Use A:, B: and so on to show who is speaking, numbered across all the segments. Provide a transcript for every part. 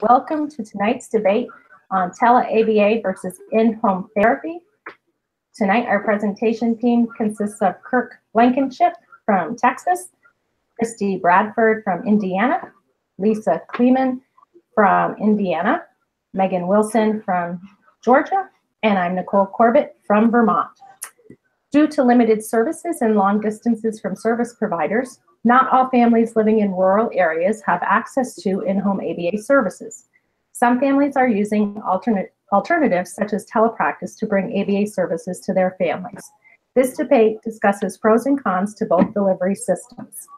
A: Welcome to tonight's debate on tele-ABA versus in-home therapy. Tonight, our presentation team consists of Kirk Blankenship from Texas, Christy Bradford from Indiana, Lisa Kleeman from Indiana, Megan Wilson from Georgia, and I'm Nicole Corbett from Vermont. Due to limited services and long distances from service providers, not all families living in rural areas have access to in-home ABA services. Some families are using alternatives such as telepractice to bring ABA services to their families. This debate discusses pros and cons to both delivery systems.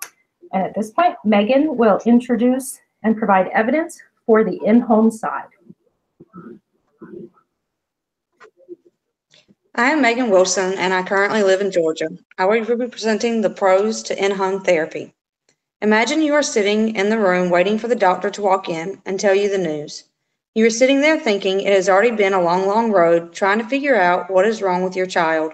A: And at this point, Megan will introduce and provide evidence for the in-home side.
B: I am Megan Wilson, and I currently live in Georgia. I will be presenting the pros to in-home therapy. Imagine you are sitting in the room waiting for the doctor to walk in and tell you the news. You are sitting there thinking it has already been a long, long road trying to figure out what is wrong with your child,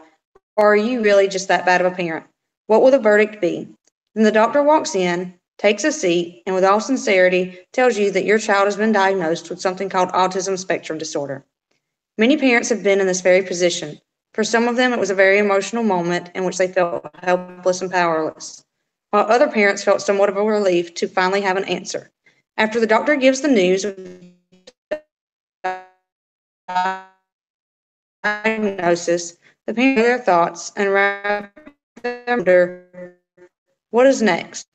B: or are you really just that bad of a parent? What will the verdict be? Then the doctor walks in, takes a seat, and with all sincerity tells you that your child has been diagnosed with something called autism spectrum disorder. Many parents have been in this very position. For some of them, it was a very emotional moment in which they felt helpless and powerless, while other parents felt somewhat of a relief to finally have an answer. After the doctor gives the news of diagnosis, the parents gather their thoughts and wrap their wonder, what is next?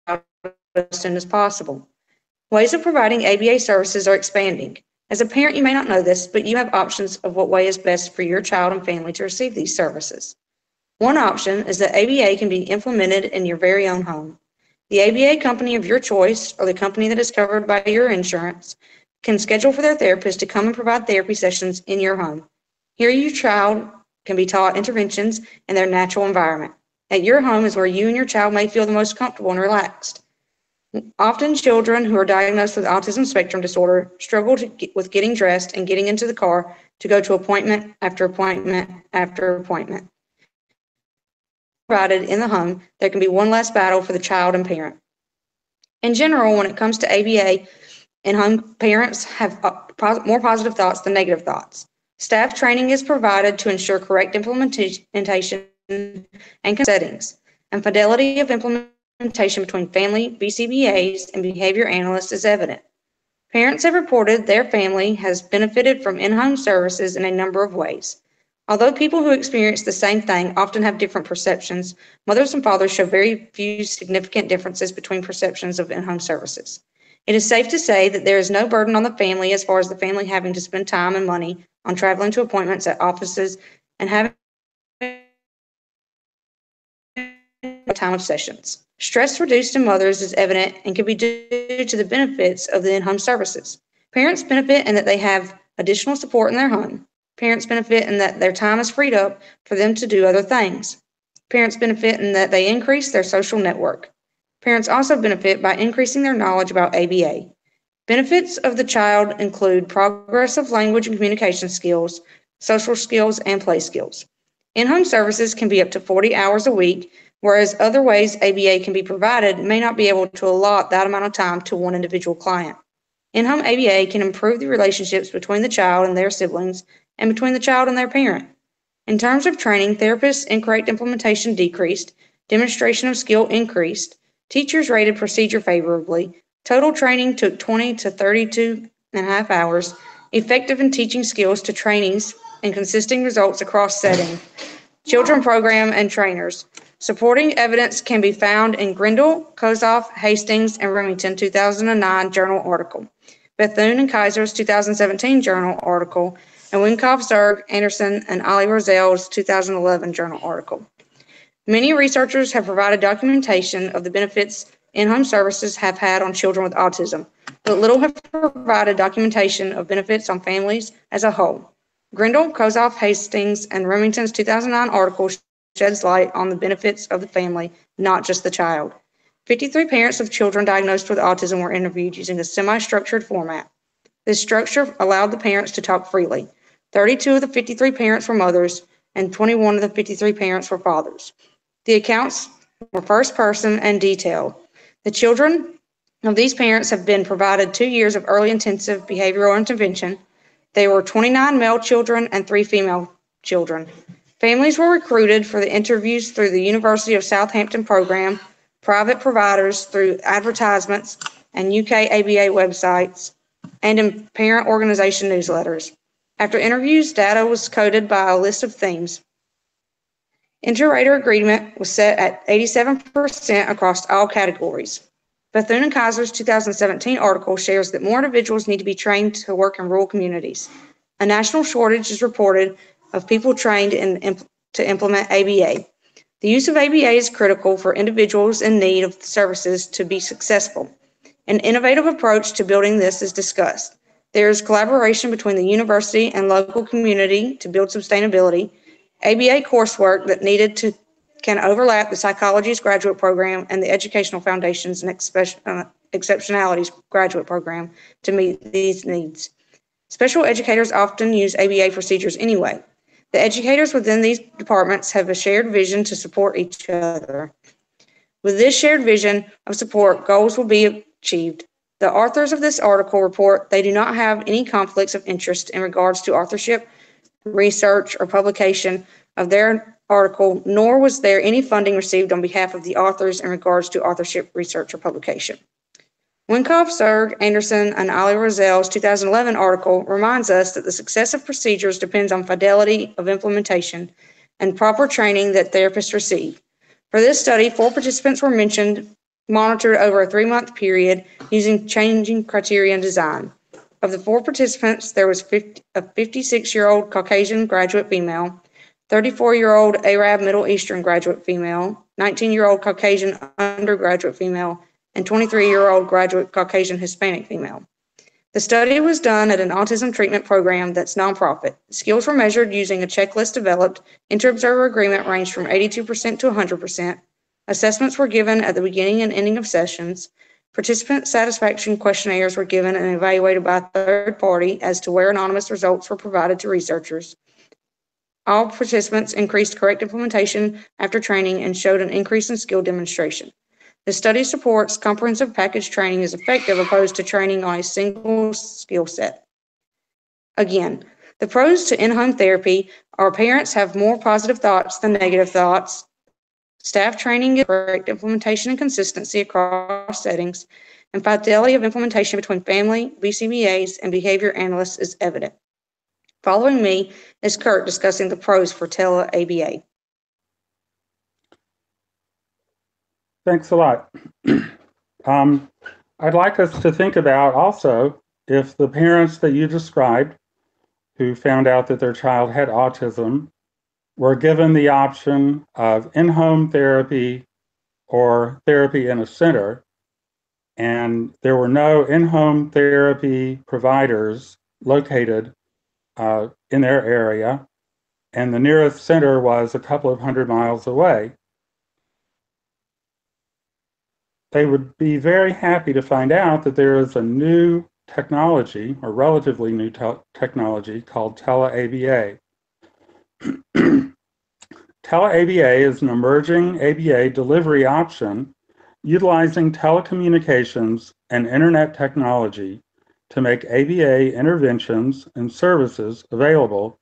B: As soon as possible. Ways of providing ABA services are expanding. As a parent, you may not know this, but you have options of what way is best for your child and family to receive these services. One option is that ABA can be implemented in your very own home. The ABA company of your choice, or the company that is covered by your insurance, can schedule for their therapist to come and provide therapy sessions in your home. Here, your child can be taught interventions in their natural environment. At your home is where you and your child may feel the most comfortable and relaxed. Often children who are diagnosed with autism spectrum disorder struggle with getting dressed and getting into the car to go to appointment after appointment after appointment. Provided in the home, there can be one less battle for the child and parent. In general, when it comes to ABA, in-home parents have more positive thoughts than negative thoughts. Staff training is provided to ensure correct implementation and settings, and fidelity of implementation between family, BCBAs, and behavior analysts is evident. Parents have reported their family has benefited from in-home services in a number of ways. Although people who experience the same thing often have different perceptions, mothers and fathers show very few significant differences between perceptions of in-home services. It is safe to say that there is no burden on the family as far as the family having to spend time and money on traveling to appointments at offices and having a time of sessions. Stress reduced in mothers is evident and can be due to the benefits of the in-home services. Parents benefit in that they have additional support in their home. Parents benefit in that their time is freed up for them to do other things. Parents benefit in that they increase their social network. Parents also benefit by increasing their knowledge about ABA. Benefits of the child include progress of language and communication skills, social skills, and play skills. In-home services can be up to 40 hours a week, whereas other ways ABA can be provided may not be able to allot that amount of time to one individual client. In-home ABA can improve the relationships between the child and their siblings and between the child and their parent. In terms of training, therapists' incorrect implementation decreased, demonstration of skill increased, teachers rated procedure favorably, total training took 20 to 32 and a half hours, effective in teaching skills to trainees and consistent results across settings, children program and trainers. Supporting evidence can be found in Grindle, Kozoff, Hastings, and Remington 2009 journal article, Bethune and Kaiser's 2017 journal article, and Winkoff, Zerg, Anderson, and Ali Rosel's 2011 journal article. Many researchers have provided documentation of the benefits in-home services have had on children with autism, but little have provided documentation of benefits on families as a whole. Grindle, Kozoff, Hastings, and Remington's 2009 article sheds light on the benefits of the family, not just the child. 53 parents of children diagnosed with autism were interviewed using a semi-structured format. This structure allowed the parents to talk freely. 32 of the 53 parents were mothers, and 21 of the 53 parents were fathers. The accounts were first person and detailed. The children Of these parents have been provided 2 years of early intensive behavioral intervention. There were 29 male children and 3 female children. Families were recruited for the interviews through the University of Southampton program, private providers through advertisements and UK ABA websites, and in parent organization newsletters. After interviews, data was coded by a list of themes. Inter-rater agreement was set at 87% across all categories. Bethune and Kaiser's 2017 article shares that more individuals need to be trained to work in rural communities. A national shortage is reported of people trained to implement ABA. The use of ABA is critical for individuals in need of services to be successful. An innovative approach to building this is discussed. There is collaboration between the university and local community to build sustainability. ABA coursework that needed to can overlap the psychology's graduate program and the educational foundations and exceptionalities graduate program to meet these needs. Special educators often use ABA procedures anyway. The educators within these departments have a shared vision to support each other. With this shared vision of support, goals will be achieved. The authors of this article report they do not have any conflicts of interest in regards to authorship, research, or publication of their article, nor was there any funding received on behalf of the authors in regards to authorship, research, or publication. Winkoff, Serg, Anderson, and Ali Rozel's 2011 article reminds us that the success of procedures depends on fidelity of implementation and proper training that therapists receive. For this study, 4 participants were monitored over a 3-month period using changing criteria and design. Of the 4 participants, there was a 56-year-old Caucasian graduate female, 34-year-old Arab Middle Eastern graduate female, 19-year-old Caucasian undergraduate female, and 23-year-old graduate Caucasian Hispanic female. The study was done at an autism treatment program that's nonprofit. Skills were measured using a checklist developed. Inter-observer agreement ranged from 82% to 100%. Assessments were given at the beginning and ending of sessions. Participant satisfaction questionnaires were given and evaluated by a third party as to where anonymous results were provided to researchers. All participants increased correct implementation after training and showed an increase in skill demonstration. The study supports comprehensive package training is effective opposed to training on a single skill set. Again, the pros to in-home therapy are parents have more positive thoughts than negative thoughts. Staff training is correct implementation and consistency across settings, and fidelity of implementation between family, BCBAs, and behavior analysts is evident. Following me is Kurt discussing the pros for tele-ABA.
C: Thanks a lot. I'd like us to think about also if the parents that you described who found out that their child had autism were given the option of in-home therapy or therapy in a center, and there were no in-home therapy providers located in their area, and the nearest center was a couple of 100 miles away. They would be very happy to find out that there is a new technology, or relatively new technology, called tele-ABA. Tele-ABA is an emerging ABA delivery option utilizing telecommunications and internet technology to make ABA interventions and services available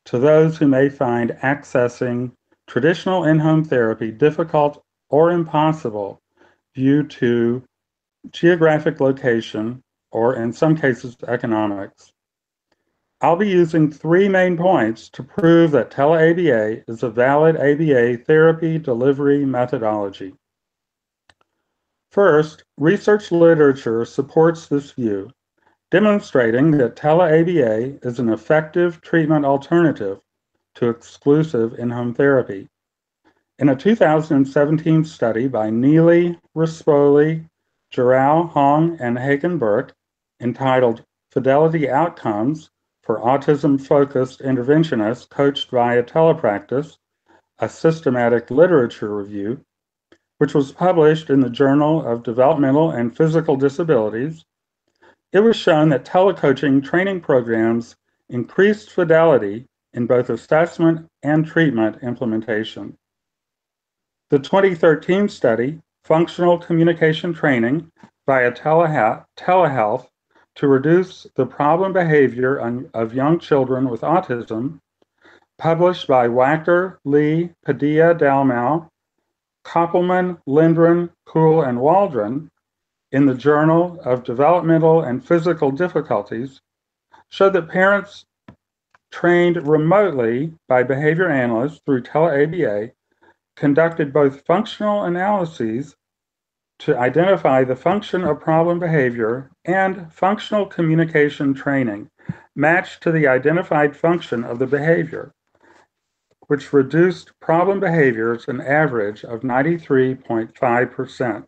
C: to those who may find accessing traditional in-home therapy difficult or impossible due to geographic location or, in some cases, economics. I'll be using 3 main points to prove that tele-ABA is a valid ABA therapy delivery methodology. First, research literature supports this view, demonstrating that tele-ABA is an effective treatment alternative to exclusive in-home therapy. In a 2017 study by Neely, Rispoli, Giroux, Hong, and Hagen-Burke entitled Fidelity Outcomes for Autism-Focused Interventionists Coached via Telepractice, a systematic literature review, which was published in the Journal of Developmental and Physical Disabilities, it was shown that telecoaching training programs increased fidelity in both assessment and treatment implementation. The 2013 study, Functional Communication Training via telehealth to reduce the problem behavior of young children with autism, published by Wacker, Lee, Padilla, Dalmau, Koppelman, Lindgren, Kuhl, and Waldron in the Journal of Developmental and Physical Difficulties, showed that parents trained remotely by behavior analysts through tele-ABA conducted both functional analyses to identify the function of problem behavior and functional communication training matched to the identified function of the behavior, which reduced problem behaviors an average of 93.5%.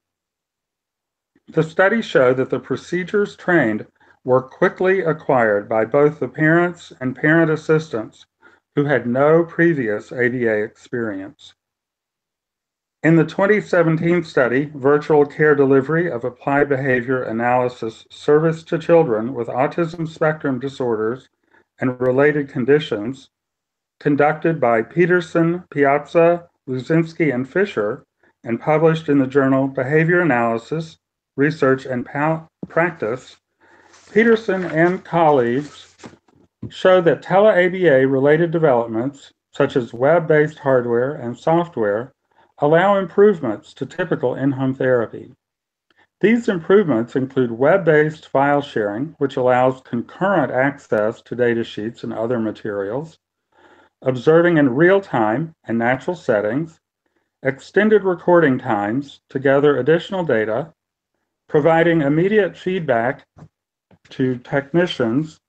C: The study showed that the procedures trained were quickly acquired by both the parents and parent assistants who had no previous ABA experience. In the 2017 study, Virtual Care Delivery of Applied Behavior Analysis Service to Children with Autism Spectrum Disorders and Related Conditions, conducted by Peterson, Piazza, Luzinski, and Fisher, and published in the journal Behavior Analysis, Research and Practice, Peterson and colleagues showed that tele-ABA related developments, such as web-based hardware and software, allow improvements to typical in-home therapy. These improvements include web-based file sharing, which allows concurrent access to data sheets and other materials, observing in real time and natural settings, extended recording times to gather additional data, providing immediate feedback to technicians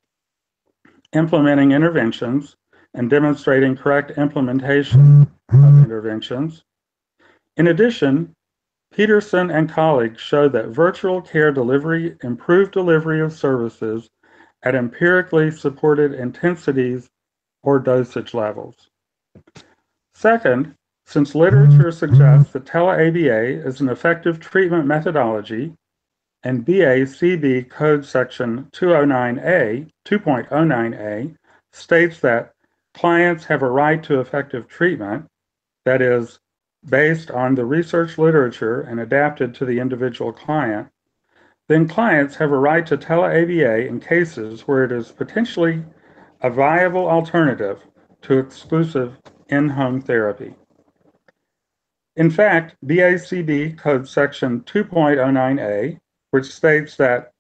C: implementing interventions and demonstrating correct implementation of interventions. In addition, Peterson and colleagues showed that virtual care delivery improved delivery of services at empirically supported intensities or dosage levels. Second, since literature suggests that tele-ABA is an effective treatment methodology, and BACB Code Section 2.09A states that clients have a right to effective treatment, that is, based on the research literature and adapted to the individual client, then clients have a right to tele-ABA in cases where it is potentially a viable alternative to exclusive in-home therapy. In fact, BACB Code Section 2.09A, which states that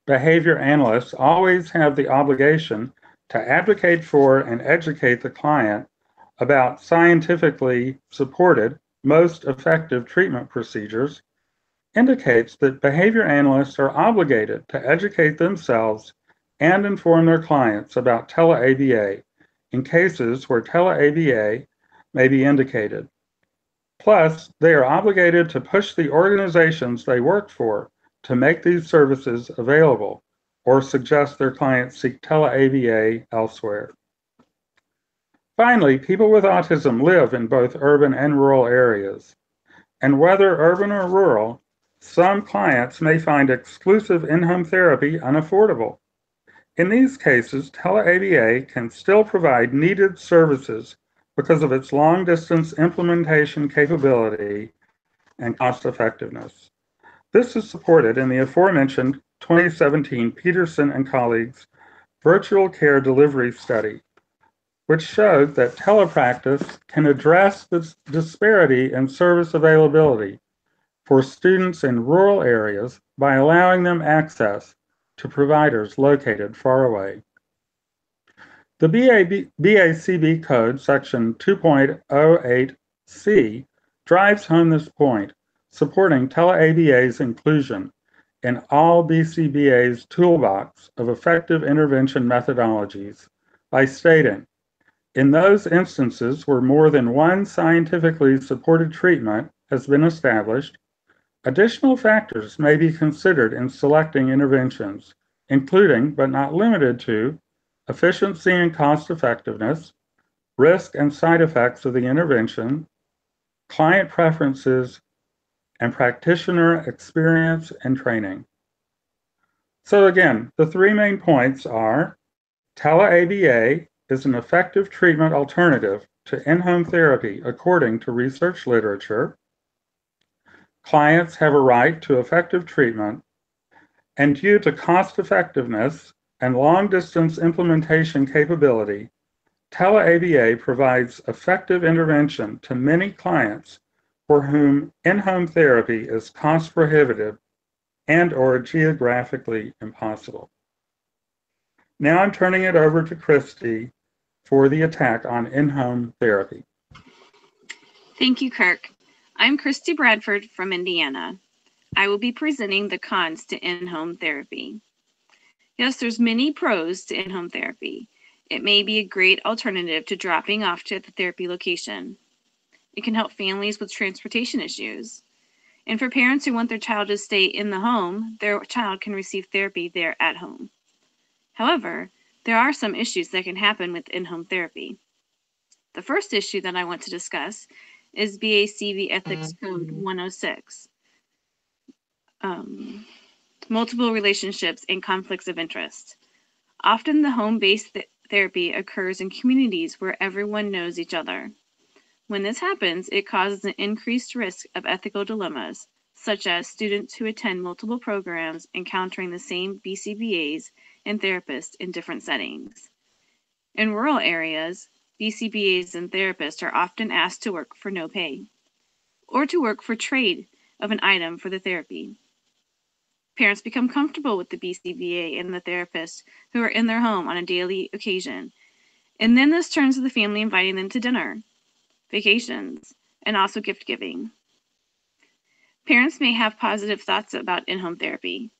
C: behavior analysts always have the obligation to advocate for and educate the client about scientifically supported, most effective treatment procedures, indicates that behavior analysts are obligated to educate themselves and inform their clients about tele-ABA in cases where tele-ABA may be indicated. Plus, they are obligated to push the organizations they work for to make these services available or suggest their clients seek tele-ABA elsewhere. Finally, people with autism live in both urban and rural areas. And whether urban or rural, some clients may find exclusive in-home therapy unaffordable. In these cases, tele-ABA can still provide needed services because of its long-distance implementation capability and cost-effectiveness. This is supported in the aforementioned 2017 Peterson and colleagues virtual care delivery study, which showed that telepractice can address the disparity in service availability for students in rural areas by allowing them access to providers located far away. The BACB Code, Section 2.08C, drives home this point, supporting tele-ABA's inclusion in all BCBA's toolbox of effective intervention methodologies by stating, in those instances where more than one scientifically supported treatment has been established, additional factors may be considered in selecting interventions, including, but not limited to, efficiency and cost effectiveness, risk and side effects of the intervention, client preferences, and practitioner experience and training. So again, the three main points are tele-ABA is an effective treatment alternative to in-home therapy according to research literature. clients have a right to effective treatment, and due to cost effectiveness and long-distance implementation capability, tele-ABA provides effective intervention to many clients for whom in-home therapy is cost prohibitive and/or geographically impossible. Now I'm turning it over to Christy for the attack on in-home therapy.
D: Thank you, Kirk. I'm Christy Bradford from Indiana. I will be presenting the cons to in-home therapy. Yes, there's many pros to in-home therapy. It may be a great alternative to dropping off to the therapy location. It can help families with transportation issues. And for parents who want their child to stay in the home, their child can receive therapy there at home. However, there are some issues that can happen with in-home therapy. The first issue that I want to discuss is BACB Ethics Code 106, multiple relationships and conflicts of interest. Often the home-based therapy occurs in communities where everyone knows each other. When this happens, it causes an increased risk of ethical dilemmas, such as students who attend multiple programs encountering the same BCBAs and therapists in different settings. In rural areas, BCBAs and therapists are often asked to work for no pay, or to work for trade of an item for the therapy. Parents become comfortable with the BCBA and the therapist who are in their home on a daily occasion, and then this turns to the family inviting them to dinner, vacations, and also gift giving. Parents may have positive thoughts about in-home therapy,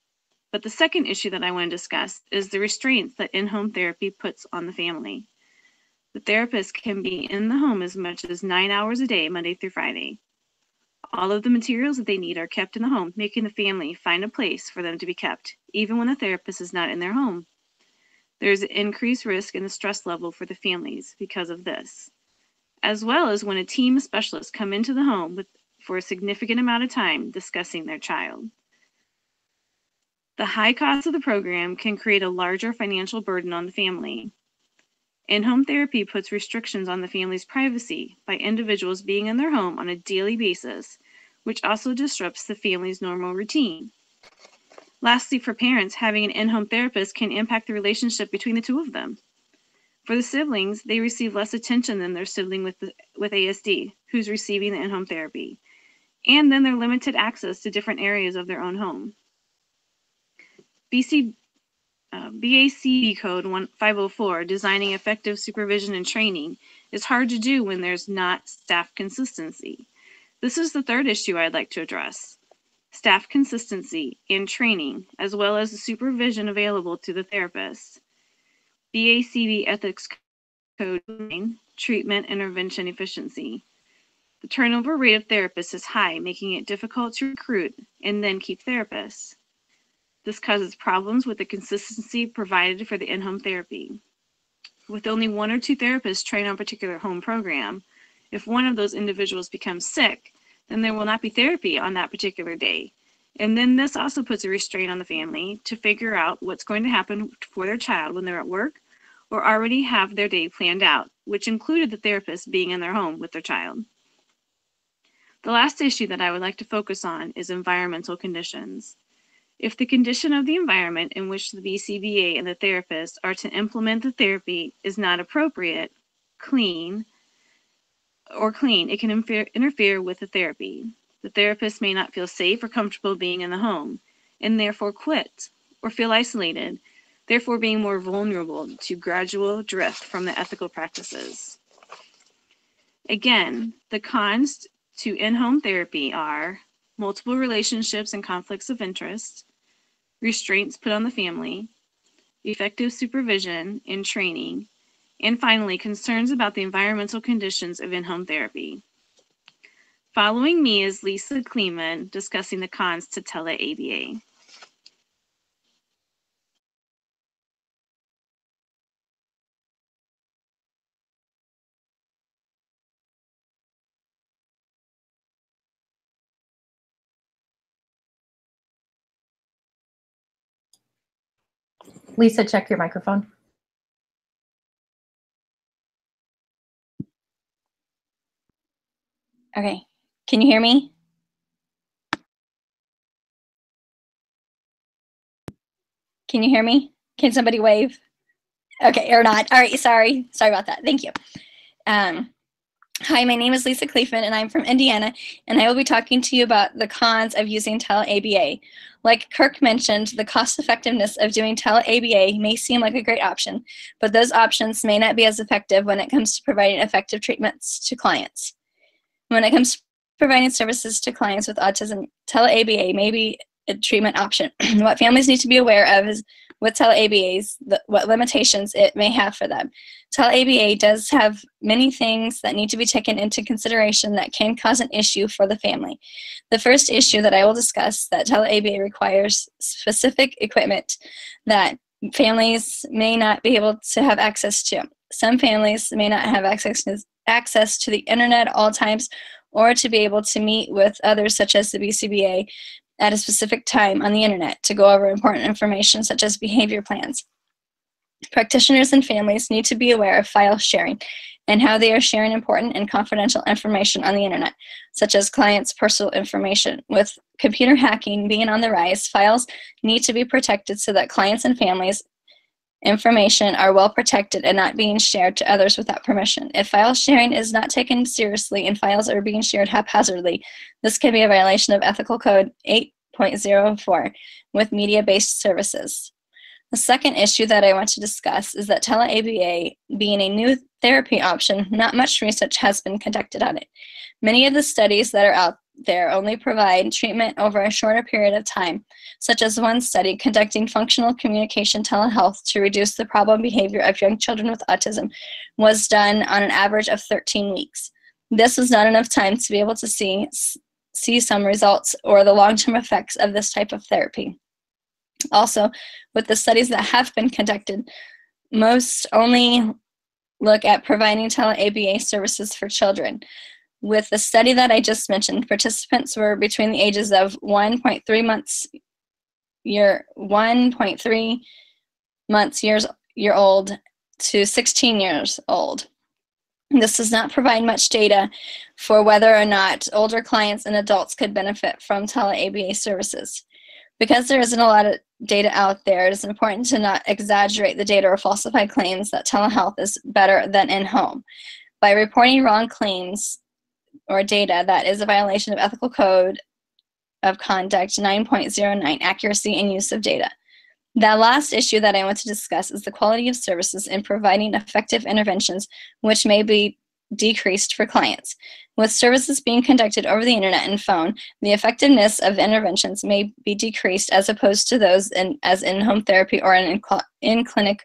D: but the second issue that I want to discuss is the restraints that in-home therapy puts on the family. The therapist can be in the home as much as 9 hours a day, Monday through Friday. All of the materials that they need are kept in the home, making the family find a place for them to be kept, even when the therapist is not in their home. There's an increased risk in the stress level for the families because of this, as well as when a team of specialists come into the home for a significant amount of time discussing their child. The high cost of the program can create a larger financial burden on the family. In-home therapy puts restrictions on the family's privacy by individuals being in their home on a daily basis, which also disrupts the family's normal routine. Lastly, for parents, having an in-home therapist can impact the relationship between the two of them. For the siblings, they receive less attention than their sibling with ASD, who's receiving the in-home therapy, and then their limited access to different areas of their own home. BACB Code 504, Designing Effective Supervision and Training, is hard to do when there's not staff consistency. This is the third issue I'd like to address. Staff consistency and training, as well as the supervision available to the therapist. BACB Ethics Code 9, Treatment Intervention Efficiency. The turnover rate of therapists is high, making it difficult to recruit and then keep therapists. This causes problems with the consistency provided for the in-home therapy. With only 1 or 2 therapists trained on a particular home program, if one of those individuals becomes sick, then there will not be therapy on that particular day. And then this also puts a restraint on the family to figure out what's going to happen for their child when they're at work or already have their day planned out, which included the therapist being in their home with their child. The last issue that I would like to focus on is environmental conditions. If the condition of the environment in which the BCBA and the therapist are to implement the therapy is not appropriate, clean, it can interfere with the therapy. The therapist may not feel safe or comfortable being in the home, and therefore quit or feel isolated, therefore being more vulnerable to gradual drift from the ethical practices. Again, the cons to in-home therapy are multiple relationships and conflicts of interest, restraints put on the family, effective supervision and training, and finally, concerns about the environmental conditions of in-home therapy. Following me is Lisa Kleeman discussing the cons to tele-ABA.
A: Lisa, check your microphone.
E: Okay, can you hear me? Can you hear me? Can somebody wave? Okay, or not. All right, sorry about that. Thank you. Hi, my name is Lisa Cleafman, and I'm from Indiana, and I will be talking to you about the cons of using tele-ABA. Like Kirk mentioned, the cost effectiveness of doing tele-ABA may seem like a great option, but those options may not be as effective when it comes to providing effective treatments to clients. When it comes to providing services to clients with autism, tele-ABA may be a treatment option. What families need to be aware of is with tele-ABAs, what limitations it may have for them. Tele-ABA does have many things that need to be taken into consideration that can cause an issue for the family. The first issue that I will discuss, that tele-ABA requires specific equipment that families may not be able to have access to. Some families may not have access to the internet at all times, or to be able to meet with others such as the BCBA at a specific time on the internet to go over important information such as behavior plans. Practitioners and families need to be aware of file sharing and how they are sharing important and confidential information on the internet, such as clients' personal information. With computer hacking being on the rise, files need to be protected so that clients and families' information are well protected and not being shared to others without permission. If file sharing is not taken seriously and files are being shared haphazardly, this can be a violation of Ethical Code 8.04 with media-based services. The second issue that I want to discuss is that tele-ABA being a new therapy option, not much research has been conducted on it. Many of the studies that are out there only provide treatment over a shorter period of time, such as one study conducting functional communication telehealth to reduce the problem behavior of young children with autism was done on an average of 13 weeks. This was not enough time to be able to see some results or the long-term effects of this type of therapy. Also, with the studies that have been conducted, most only look at providing tele-ABA services for children. With the study that I just mentioned, participants were between the ages of 1.3 months year old to 16 years old. This does not provide much data for whether or not older clients and adults could benefit from tele-ABA services. Because there isn't a lot of data out there, it is important to not exaggerate the data or falsify claims that telehealth is better than in-home. By reporting wrong claims or data, that is a violation of Ethical Code of Conduct 9.09, accuracy and use of data. The last issue that I want to discuss is the quality of services in providing effective interventions, which may be decreased for clients. With services being conducted over the internet and phone, the effectiveness of interventions may be decreased as opposed to those as in-home therapy or in-clinic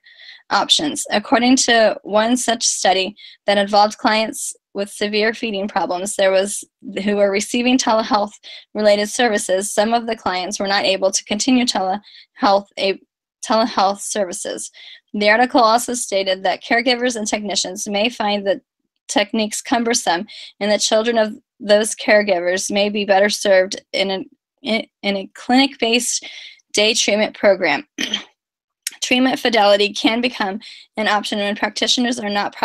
E: options. According to one such study that involved clients with severe feeding problems who were receiving telehealth-related services, some of the clients were not able to continue telehealth services. The article also stated that caregivers and technicians may find the techniques cumbersome, and the children of those caregivers may be better served in a clinic-based day treatment program. Treatment fidelity can become an option when practitioners are not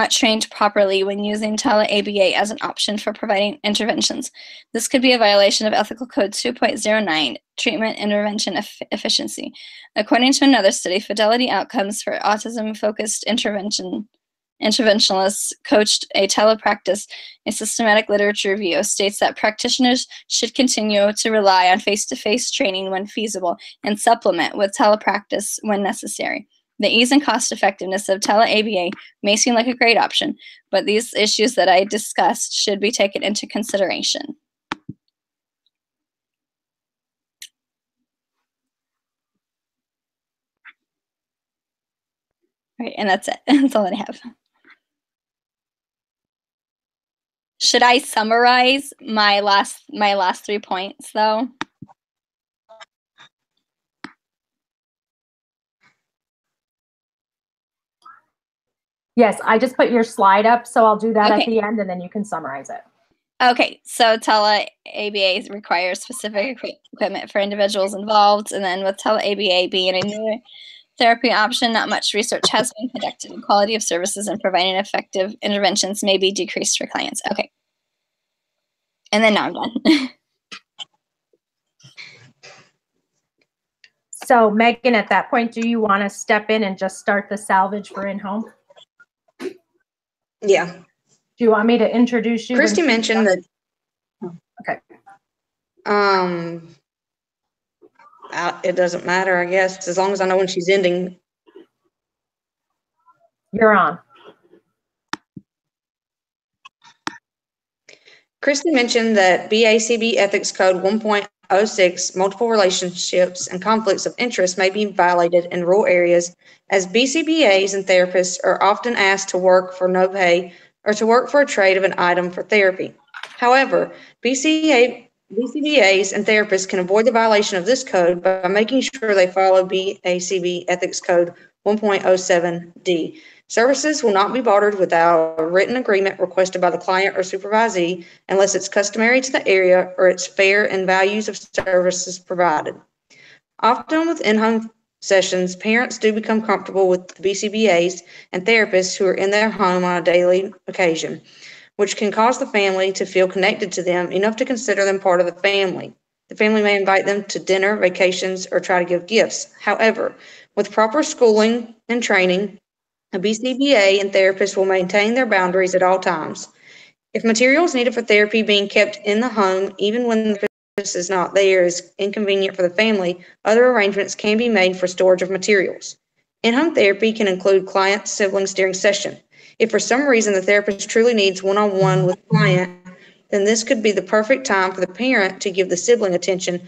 E: trained properly when using tele-ABA as an option for providing interventions. This could be a violation of Ethical Code 2.09, treatment intervention efficiency. According to another study, fidelity outcomes for autism-focused interventionalists coached a telepractice. A systematic literature review states that practitioners should continue to rely on face-to-face training when feasible and supplement with telepractice when necessary. The ease and cost effectiveness of tele-ABA may seem like a great option, but these issues that I discussed should be taken into consideration. All right, and that's it. That's all that I have. Should I summarize my last 3 points, though?
A: Yes, I just put your slide up, so I'll do that
E: Okay.
A: at the end, and then you can summarize it.
E: Okay, so tele-ABA requires specific equipment for individuals involved, and then with tele-ABA being a new therapy option, not much research has been conducted, and quality of services and providing effective interventions may be decreased for clients. Okay. And then now I'm done.
A: So Megan, at that point, do you want to step in and just start the salvage for in-home?
B: Yeah.
A: Do you want me to introduce you?
B: Christy mentioned that.
A: Okay.
B: It doesn't matter, I guess, as long as I know when she's ending.
A: You're on.
B: Christy mentioned that BACB Ethics Code 1.06, multiple relationships and conflicts of interest may be violated in rural areas, as BCBAs and therapists are often asked to work for no pay or to work for a trade of an item for therapy. However, BCBAs and therapists can avoid the violation of this code by making sure they follow BACB Ethics Code 1.07D. Services will not be bartered without a written agreement requested by the client or supervisee unless it's customary to the area or it's fair in values of services provided. Often with in-home sessions, parents do become comfortable with the BCBAs and therapists who are in their home on a daily occasion, which can cause the family to feel connected to them enough to consider them part of the family. The family may invite them to dinner, vacations, or try to give gifts. However, with proper schooling and training, a BCBA and therapist will maintain their boundaries at all times. If materials needed for therapy being kept in the home, even when the therapist is not there, is inconvenient for the family, other arrangements can be made for storage of materials. In-home therapy can include client siblings during session. If for some reason the therapist truly needs one-on-one with the client, then this could be the perfect time for the parent to give the sibling attention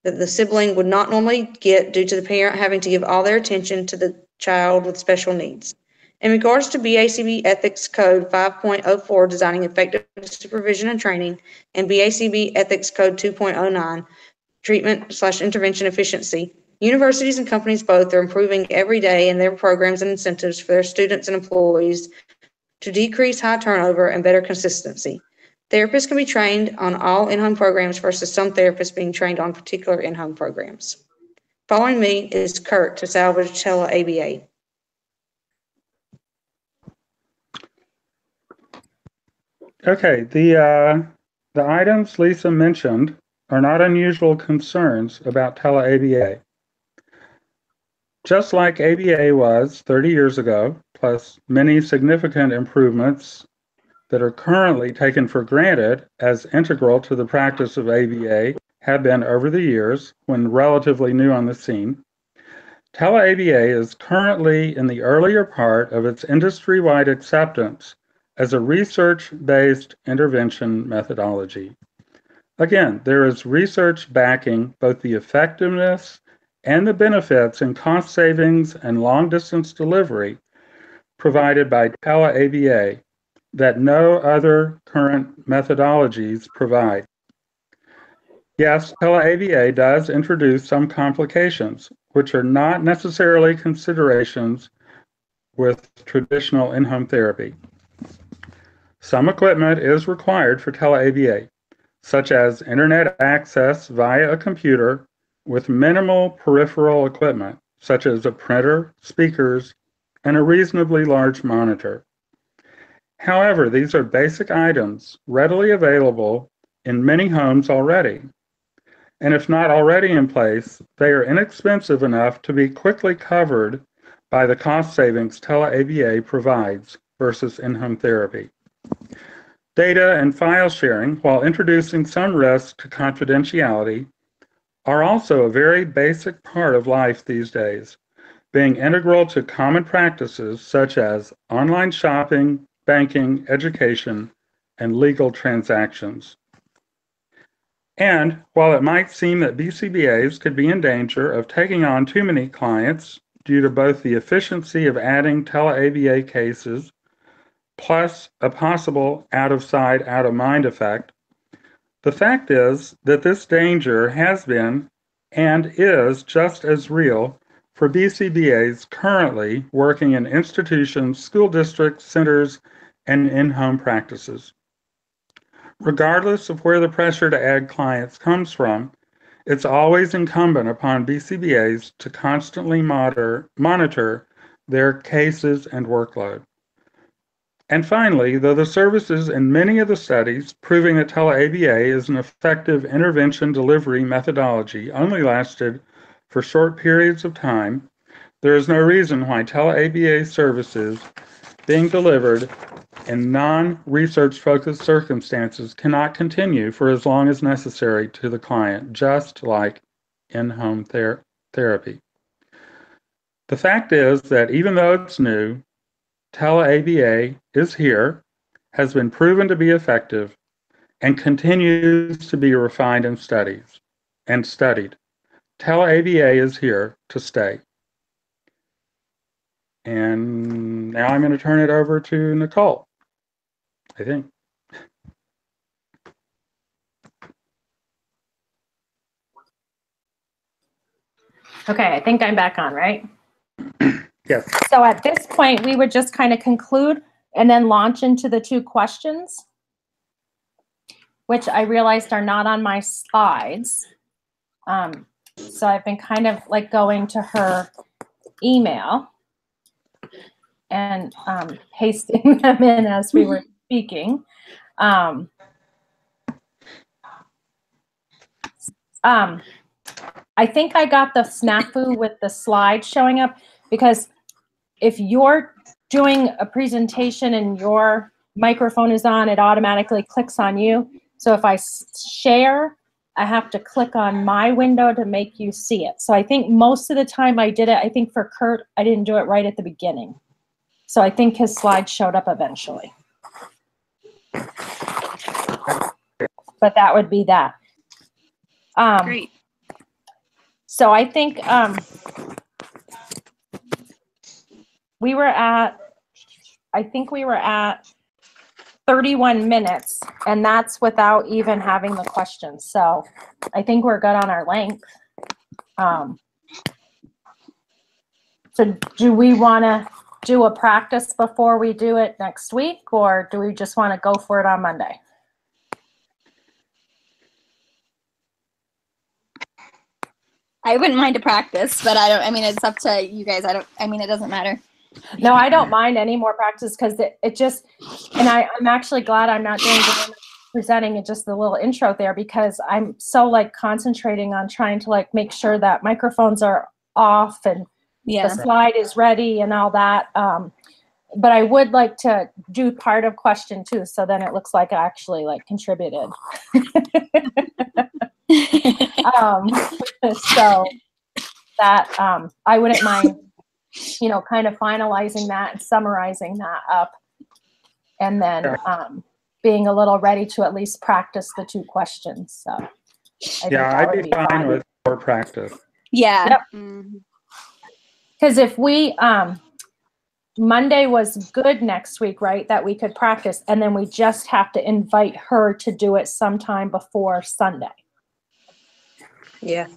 B: that the sibling would not normally get due to the parent having to give all their attention to the child with special needs. In regards to BACB Ethics Code 5.04, designing effective supervision and training, and BACB Ethics Code 2.09, treatment/intervention efficiency, universities and companies both are improving every day in their programs and incentives for their students and employees to decrease high turnover and better consistency. Therapists can be trained on all in-home programs versus some therapists being trained on particular in-home programs. Following me is Kurt to salvage tele-ABA.
C: Okay, the items Lisa mentioned are not unusual concerns about tele-ABA. Just like ABA was 30 years ago, plus many significant improvements that are currently taken for granted as integral to the practice of ABA have been over the years when relatively new on the scene, tele-ABA is currently in the earlier part of its industry-wide acceptance as a research-based intervention methodology. Again, there is research backing both the effectiveness and the benefits in cost savings and long-distance delivery provided by tele-ABA that no other current methodologies provide. Yes, tele-ABA does introduce some complications, which are not necessarily considerations with traditional in-home therapy. Some equipment is required for tele-ABA, such as internet access via a computer with minimal peripheral equipment, such as a printer, speakers, and a reasonably large monitor. However, these are basic items readily available in many homes already. And if not already in place, they are inexpensive enough to be quickly covered by the cost savings tele-ABA provides versus in-home therapy. Data and file sharing, while introducing some risk to confidentiality, are also a very basic part of life these days, being integral to common practices such as online shopping, banking, education, and legal transactions. And while it might seem that BCBAs could be in danger of taking on too many clients due to both the efficiency of adding tele-ABA cases plus a possible out-of-sight, out-of-mind effect, the fact is that this danger has been and is just as real for BCBAs currently working in institutions, school districts, centers, and in-home practices. Regardless of where the pressure to add clients comes from, it's always incumbent upon BCBAs to constantly monitor their cases and workload. And finally, though the services in many of the studies proving that tele-ABA is an effective intervention delivery methodology only lasted for short periods of time, there is no reason why tele-ABA services being delivered in non-research focused circumstances cannot continue for as long as necessary to the client, just like in-home therapy. The fact is that even though it's new, tele-ABA is here, has been proven to be effective, and continues to be refined and studied. Tele-ABA is here to stay. And now I'm going to turn it over to Nicole, I think.
A: Okay, I think I'm back on, right?
C: Yes.
A: So at this point, we would just kind of conclude and then launch into the 2 questions, which I realized are not on my slides. So I've been kind of like going to her email and pasting them in as we were speaking. I think I got the snafu with the slide showing up, because if you're doing a presentation and your microphone is on, it automatically clicks on you. So if I share, I have to click on my window to make you see it. So I think most of the time I did it. I think for Kurt, I didn't do it right at the beginning. So I think his slide showed up eventually. But that would be that.
D: Great.
A: So I think we were at 31 minutes, and that's without even having the questions. So I think we're good on our length. So do we want to do a practice before we do it next week, or do we just want to go for it on Monday?
E: I wouldn't mind a practice, but I mean, it's up to you guys. It doesn't matter.
A: No, I don't mind any more practice, because it just, and I'm actually glad I'm not doing the presenting and just the little intro there, because I'm so like concentrating on trying to like make sure that microphones are off and the slide is ready and all that. But I would like to do part of question 2, so then it looks like I actually like contributed. So that I wouldn't mind, kind of finalizing that and summarizing that up, and then being a little ready to at least practice the 2 questions. So
C: I'd be fine with more practice.
E: Yeah.
A: Yep. Because if we Monday was good next week, right? That we could practice, and then we just have to invite her to do it sometime before Sunday.
B: Yeah.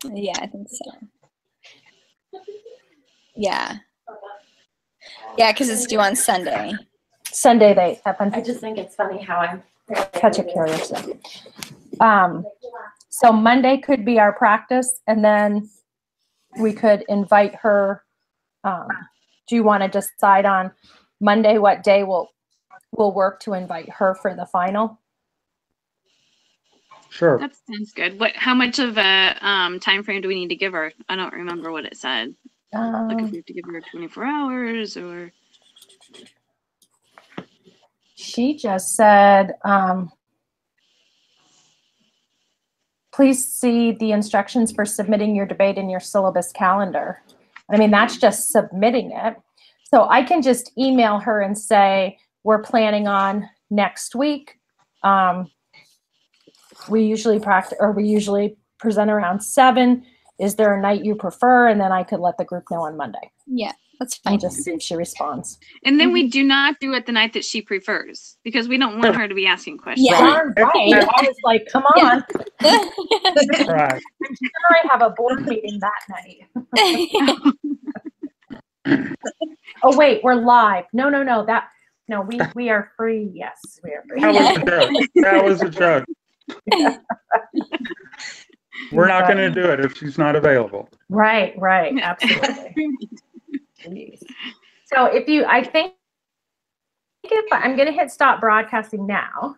E: Yeah, I think so. Yeah. Yeah, because it's due on Sunday.
A: Sunday they happen.
F: I just think it's funny how I'm
A: Catch it curious. So Monday could be our practice, and then we could invite her. Do you want to decide on Monday what day we'll work to invite her for the final?
C: Sure.
D: That sounds good. How much of a time frame do we need to give her? I don't remember what it said. Like if we have to give her 24 hours or.
A: She just said, please see the instructions for submitting your debate in your syllabus calendar. I mean, that's just submitting it. So I can just email her and say, we're planning on next week. We usually practice, or we usually present around 7. Is there a night you prefer? And then I could let the group know on Monday.
E: Yeah, that's fine.
A: And just see if she responds.
D: And then we do not do it the night that she prefers, because we don't want her to be asking questions.
E: Yeah.
A: Right. I was like, come on.
C: Right.
A: I'm sure I have a board meeting that night. Oh, wait, we're live. No, we are free. Yes, we are free.
C: That was a joke. We're not going to do it if she's not available.
A: Right, absolutely. So I think if I'm going to hit stop broadcasting now.